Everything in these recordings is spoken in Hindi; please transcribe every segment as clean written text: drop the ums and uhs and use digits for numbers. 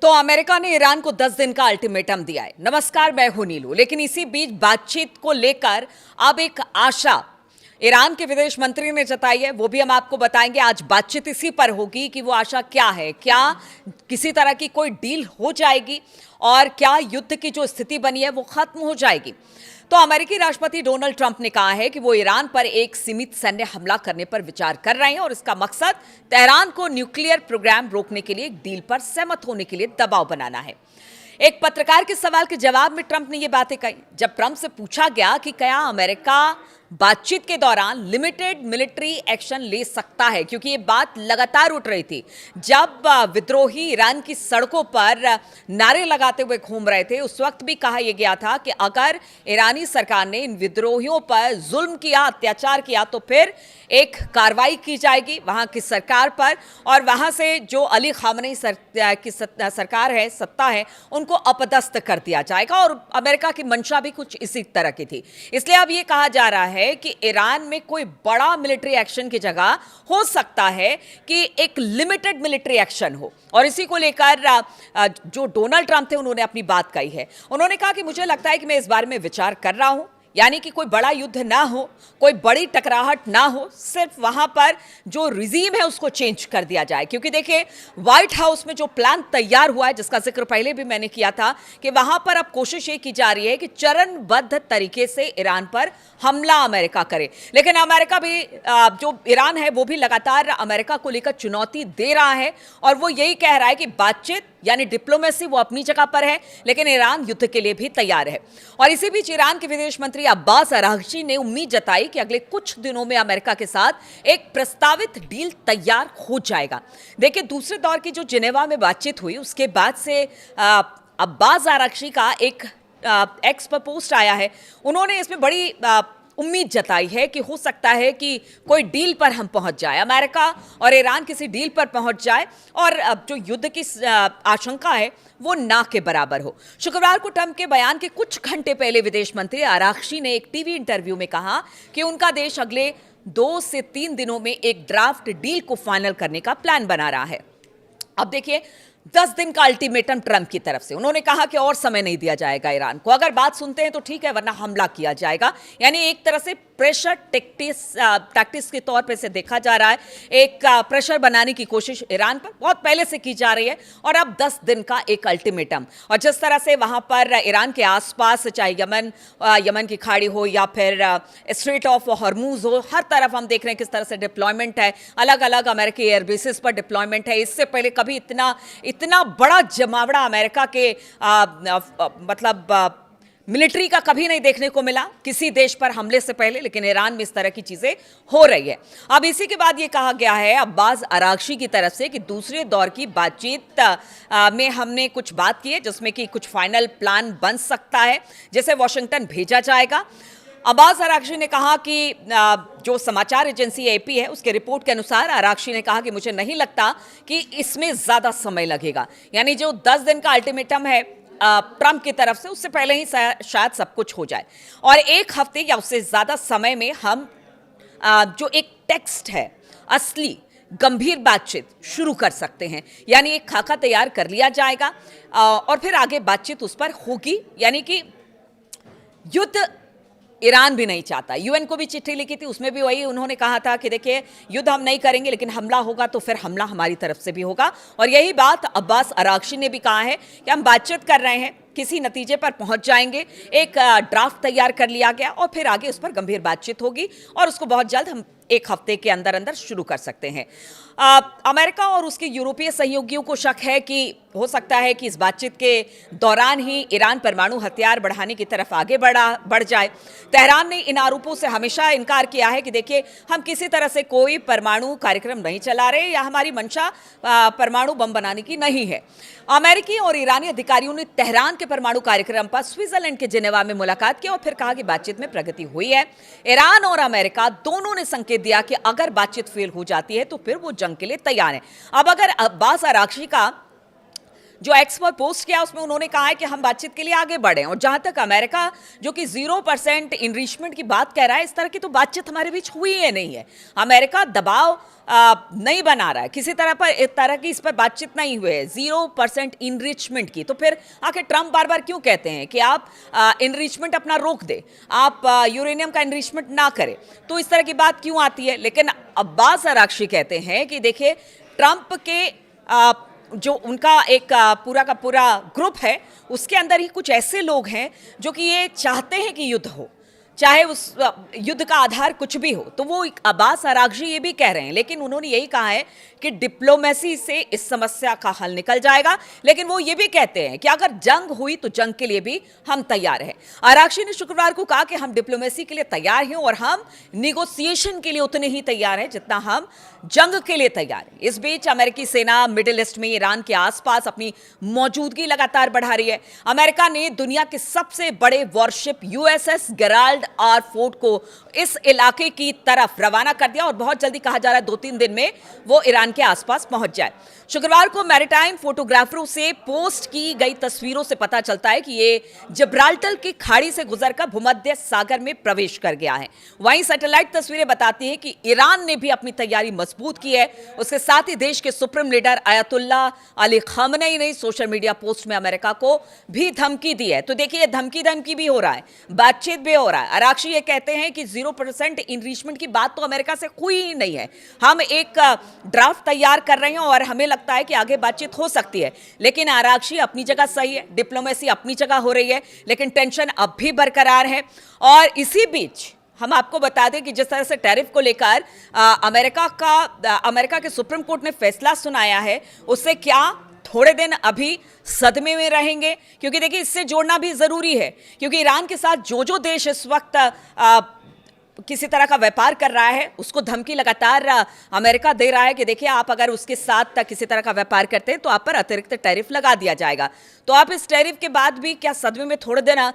तो अमेरिका ने ईरान को 10 दिन का अल्टीमेटम दिया है। नमस्कार, मैं हूं नीलू। लेकिन इसी बीच बातचीत को लेकर अब एक आशा ईरान के विदेश मंत्री ने जताई है, वो भी हम आपको बताएंगे। आज बातचीत इसी पर होगी कि वो आशा क्या है, क्या किसी तरह की कोई डील हो जाएगी और क्या युद्ध की जो स्थिति बनी है वो खत्म हो जाएगी। तो अमेरिकी राष्ट्रपति डोनाल्ड ट्रंप ने कहा है कि वो ईरान पर एक सीमित सैन्य हमला करने पर विचार कर रहे हैं और इसका मकसद तेहरान को न्यूक्लियर प्रोग्राम रोकने के लिए एक डील पर सहमत होने के लिए दबाव बनाना है। एक पत्रकार के सवाल के जवाब में ट्रंप ने ये बातें कही। जब ट्रंप से पूछा गया कि क्या अमेरिका बातचीत के दौरान लिमिटेड मिलिट्री एक्शन ले सकता है, क्योंकि ये बात लगातार उठ रही थी जब विद्रोही ईरान की सड़कों पर नारे लगाते हुए घूम रहे थे, उस वक्त भी कहा यह गया था कि अगर ईरानी सरकार ने इन विद्रोहियों पर जुल्म किया, अत्याचार किया, तो फिर एक कार्रवाई की जाएगी वहां की सरकार पर और वहां से जो अली खामनेई की सरकार है, सत्ता है, उनको अपदस्थ कर दिया जाएगा। और अमेरिका की मंशा भी कुछ इसी तरह की थी। इसलिए अब यह कहा जा रहा है कि ईरान में कोई बड़ा मिलिट्री एक्शन की जगह हो सकता है कि एक लिमिटेड मिलिट्री एक्शन हो। और इसी को लेकर जो डोनाल्ड ट्रंप थे उन्होंने अपनी बात कही है। उन्होंने कहा कि मुझे लगता है कि मैं इस बारे में विचार कर रहा हूं, यानी कि कोई बड़ा युद्ध ना हो, कोई बड़ी टकराहट ना हो, सिर्फ वहां पर जो रिजीम है उसको चेंज कर दिया जाए। क्योंकि देखिए, व्हाइट हाउस में जो प्लान तैयार हुआ है, जिसका जिक्र पहले भी मैंने किया था, कि वहां पर अब कोशिश ये की जा रही है कि चरणबद्ध तरीके से ईरान पर हमला अमेरिका करे। लेकिन अमेरिका भी, जो ईरान है वो भी लगातार अमेरिका को लेकर चुनौती दे रहा है और वो यही कह रहा है कि बातचीत यानी डिप्लोमेसी वो अपनी जगह पर है, लेकिन ईरान युद्ध के लिए भी तैयार है। और इसी बीच ईरान के विदेश मंत्री अब्बास अरागची ने उम्मीद जताई कि अगले कुछ दिनों में अमेरिका के साथ एक प्रस्तावित डील तैयार हो जाएगा। देखिए, दूसरे दौर की जो जिनेवा में बातचीत हुई उसके बाद से अब्बास अरागची का एक एक्स पर पोस्ट आया है। उन्होंने इसमें बड़ी उम्मीद जताई है कि हो सकता है कि कोई डील पर हम पहुंच जाए, अमेरिका और ईरान किसी डील पर पहुंच जाए और अब जो युद्ध की आशंका है वो ना के बराबर हो। शुक्रवार को ट्रंप के बयान के कुछ घंटे पहले विदेश मंत्री अरागची ने एक टीवी इंटरव्यू में कहा कि उनका देश अगले 2 से 3 दिनों में एक ड्राफ्ट डील को फाइनल करने का प्लान बना रहा है। अब देखिए, 10 दिन का अल्टीमेटम ट्रंप की तरफ से। उन्होंने कहा कि और समय नहीं दिया जाएगा ईरान को। अगर बात सुनते हैं तो ठीक है, वरना हमला किया जाएगा। यानी एक तरह से प्रेशर टैक्टिक्स के तौर पे से देखा जा रहा है। एक प्रेशर बनाने की कोशिश ईरान पर बहुत पहले से की जा रही है और अब 10 दिन का एक अल्टीमेटम। और जिस तरह से वहां पर ईरान के आसपास, चाहे यमन की खाड़ी हो या फिर स्ट्रेट ऑफ हॉर्मूज हो, हर तरफ हम देख रहे हैं किस तरह से डिप्लॉयमेंट है, अलग अलग अमेरिकी एयरबेसिस पर डिप्लॉयमेंट है। इससे पहले कभी इतना बड़ा जमावड़ा अमेरिका के मिलिट्री का कभी नहीं देखने को मिला किसी देश पर हमले से पहले। लेकिन ईरान में इस तरह की चीजें हो रही है। अब इसी के बाद ये कहा गया है अब्बास अरागची की तरफ से कि दूसरे दौर की बातचीत में हमने कुछ बात की है जिसमें कि कुछ फाइनल प्लान बन सकता है, जिसे वॉशिंगटन भेजा जाएगा। अब्बास अरागची ने कहा कि जो समाचार एजेंसी एपी है उसके रिपोर्ट के अनुसार अरागची ने कहा कि मुझे नहीं लगता कि इसमें ज्यादा समय लगेगा। यानी जो 10 दिन का अल्टीमेटम है ट्रंप की तरफ से, उससे पहले ही शायद सब कुछ हो जाए और 1 हफ्ते या उससे ज्यादा समय में हम जो एक टेक्स्ट है, असली गंभीर बातचीत शुरू कर सकते हैं। यानी एक खाका तैयार कर लिया जाएगा और फिर आगे बातचीत उस पर होगी। यानी कि युद्ध ईरान भी नहीं चाहता। यूएन को भी चिट्ठी लिखी थी, उसमें भी वही उन्होंने कहा था कि देखिए, युद्ध हम नहीं करेंगे, लेकिन हमला होगा तो फिर हमला हमारी तरफ से भी होगा। और यही बात अब्बास अरागची ने भी कहा है कि हम बातचीत कर रहे हैं, किसी नतीजे पर पहुंच जाएंगे। एक ड्राफ्ट तैयार कर लिया गया और फिर आगे उस पर गंभीर बातचीत होगी और उसको बहुत जल्द हम 1 हफ्ते के अंदर अंदर शुरू कर सकते हैं। अमेरिका और उसके यूरोपीय सहयोगियों को शक है कि हो सकता है कि इस बातचीत के दौरान ही ईरान परमाणु हथियार बढ़ाने की तरफ आगे बढ़ जाए। तेहरान ने इन आरोपों से हमेशा इनकार किया है कि देखिए, हम किसी तरह से कोई परमाणु कार्यक्रम नहीं चला रहे या हमारी मंशा परमाणु बम बनाने की नहीं है। अमेरिकी और ईरानी अधिकारियों ने तेहरान के परमाणु कार्यक्रम पर स्विट्जरलैंड के जिनेवा में मुलाकात की और फिर कहा कि बातचीत में प्रगति हुई है। ईरान और अमेरिका दोनों ने संकेत दिया कि अगर बातचीत फेल हो जाती है तो फिर वो जंग के लिए तैयार है। अब अगर अब्बास अरागची का जो एक्स पर पोस्ट किया उसमें उन्होंने कहा है कि हम बातचीत के लिए आगे बढ़े। और जहां तक अमेरिका जो कि 0% इनरिचमेंट की बात कह रहा है, इस तरह की तो बातचीत हमारे बीच हुई ही नहीं है। अमेरिका दबाव नहीं बना रहा है किसी तरह की इस पर बातचीत नहीं हुई है 0% इनरिचमेंट की। तो फिर आखिर ट्रंप बार बार क्यों कहते हैं कि आप इनरिचमेंट अपना रोक दे, आप यूरेनियम का इनरिचमेंट ना करें? तो इस तरह की बात क्यों आती है? लेकिन अब्बास अरागची कहते हैं कि देखिए, ट्रंप के जो उनका एक पूरा का पूरा ग्रुप है, उसके अंदर ही कुछ ऐसे लोग हैं जो कि ये चाहते हैं कि युद्ध हो, चाहे उस युद्ध का आधार कुछ भी हो। तो वो अब्बास अरागची ये भी कह रहे हैं, लेकिन उन्होंने यही कहा है कि डिप्लोमेसी से इस समस्या का हल निकल जाएगा। लेकिन वो ये भी कहते हैं कि अगर जंग हुई तो जंग के लिए भी हम तैयार हैं। अरागची ने शुक्रवार को कहा कि हम डिप्लोमेसी के लिए तैयार हैं और हम निगोसिएशन के लिए उतने ही तैयार हैं जितना हम जंग के लिए तैयार हैं। इस बीच अमेरिकी सेना मिडिल ईस्ट में ईरान के आसपास अपनी मौजूदगी लगातार बढ़ा रही है। अमेरिका ने दुनिया के सबसे बड़े warship USS Gerald R Ford को इस इलाके की तरफ रवाना कर दिया और बहुत जल्दी कहा जा रहा है 2-3 दिन में वो ईरान के आसपास पहुंच जाए। शुक्रवार को मैरीटाइम फोटोग्राफरों से पोस्ट की गई तस्वीरों से पता चलता है कि ये जिब्राल्टर की खाड़ी से गुजरकर भूमध्य सागर में प्रवेश कर गया है। वहीं सैटेलाइट तस्वीरें बताती हैं कि ईरान ने भी अपनी तैयारी मजबूत की है। उसके साथ ही देश के सुप्रीम लीडर अयतुल्ला अली खामनेई ने सोशल मीडिया पोस्ट में अमेरिका को भी धमकी दी है। तो देखिए, धमकी भी हो रहा है, बातचीत भी हो रहा है। अरागची ये कहते हैं कि 0% इनरिचमेंट की बात तो अमेरिका से हुई ही नहीं है। हम एक ड्राफ्ट तैयार कर रहे हैं और हमें लगता है कि आगे बातचीत हो सकती है। लेकिन अरागची अपनी जगह सही है, डिप्लोमेसी अपनी जगह हो रही है, लेकिन टेंशन अब भी बरकरार है। और इसी बीच हम आपको बता दें कि जिस तरह से टैरिफ को लेकर अमेरिका के सुप्रीम कोर्ट ने फैसला सुनाया है, उससे क्या थोड़े दिन अभी सदमे में रहेंगे? क्योंकि देखिए, इससे जोड़ना भी जरूरी है, क्योंकि ईरान के साथ जो देश इस वक्त किसी तरह का व्यापार कर रहा है, उसको धमकी लगातार अमेरिका दे रहा है कि देखिए, आप अगर उसके साथ किसी तरह का व्यापार करते हैं तो आप पर अतिरिक्त टैरिफ लगा दिया जाएगा। तो आप इस टैरिफ के बाद भी क्या सदमे में थोड़े दिन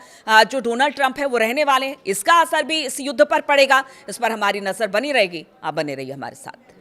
जो डोनाल्ड ट्रंप है वो रहने वाले हैं? इसका असर भी इस युद्ध पर पड़ेगा। इस पर हमारी नजर बनी रहेगी। आप बने रहिए हमारे साथ।